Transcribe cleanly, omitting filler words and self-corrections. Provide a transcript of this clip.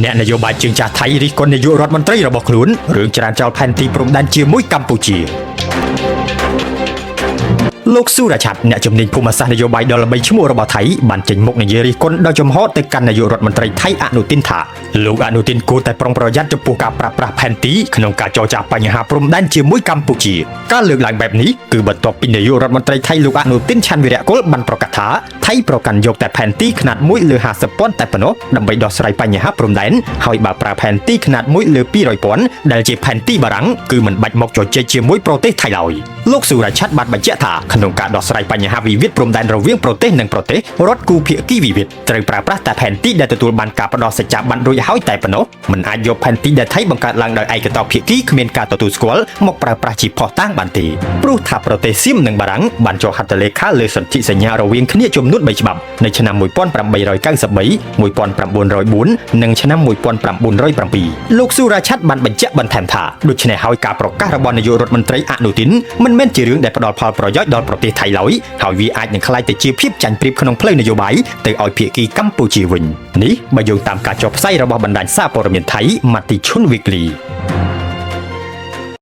អ្នកនយោបាយជើងចាស់ថៃរិះគន់នាយករដ្ឋមន្ត្រីរបស់ខ្លួនរឿងចរាចរផែនទីព្រំដែនជាមួយកម្ពុជាលោកស៊ូរ៉ាឆាត់អ្នកជំនាញភូមិសាស្ត្រនយោបាយដ៏ល្បីឈ្មោះរបស់ថៃបានចេញមុខនិយាយរិះគន់ដោយចំហទៅកាន់នាយករដ្ឋមន្ត្រីថៃអនុទិនថាលោកអនុទិនគួរតែប្រុងប្រយ័ត្នចំពោះការប្រើប្រាស់ផែនទីក្នុងការចរចាបញ្ហាព្រំដែនជាមួយកម្ពុជាការលើកឡើងបែបនេះគឺបន្ទាប់ពីនាយករដ្ឋមន្ត្រីថៃលោកអនុទិនឆាន់វីរៈកុលបានប្រកាសថាថៃប្រកាន់យកតែផែនទីខ្នាត1លើ50ពាន់តែប៉ុណ្ណោះដើម្បីដោះស្រាយបញ្ហាព្រំដែនហើយបើប្រើផែនទីខ្នាត1លើ200ពាន់ដែលជាផែនទីបារាំងគឺមិនបាច់មកជជែកជាមួយប្រទេសថៃឡើយលោកស៊ូរ៉ាឆាត់បានបញ្ជាក់ថាក្នុងការដោះស្រាយបញ្ហាវិវាទព្រំដែនរវាងប្រទេសនិងប្រទេសរដ្ឋគូភាគីវិវាទត្រូវប្រើប្រាស់តែផែនទីដែលទទួលបានការផ្ដល់សច្ចាប័នរួចហើយតែប៉ុណ្ណោះមិនអាចយកផែនទីដែលថៃបង្កើតឡើងដោយឯកតោភាគីគ្មានការទទួលស្គាល់មកប្រើប្រាស់ជាភស្តុតាងបានទេព្រោះថាប្រទេសសៀមនិងបារាំងបានចុះហត្ថលេខាលើសន្ធិសញ្ញារវាងគ្នាចំនួន3ច្បាប់នៅឆ្នាំ1893 1904 និងឆ្នាំ1907លោកស៊ូរ៉ាឆាត់បានបញ្ជាក់បន្ថែមថាដូច្នេះហើយការប្រកាសរបស់នាយករដ្ឋមន្ត្រីអនុទិនមិនមែនជារឿងដែលផ្ដល់ផលប្រយោជន៍ដល់ប្រទេសថៃឡើយហើយវាអាចនឹងក្លាយទៅជាភាពចាញ់ប្រៀបក្នុងផ្លូវនយោបាយទៅឲ្យភាគីកម្ពុជាវិញនេះបើយោងតាមការចុះផ្សាយរបស់បណ្ដាញសារព័ត៌មានថៃ Matichun Weekly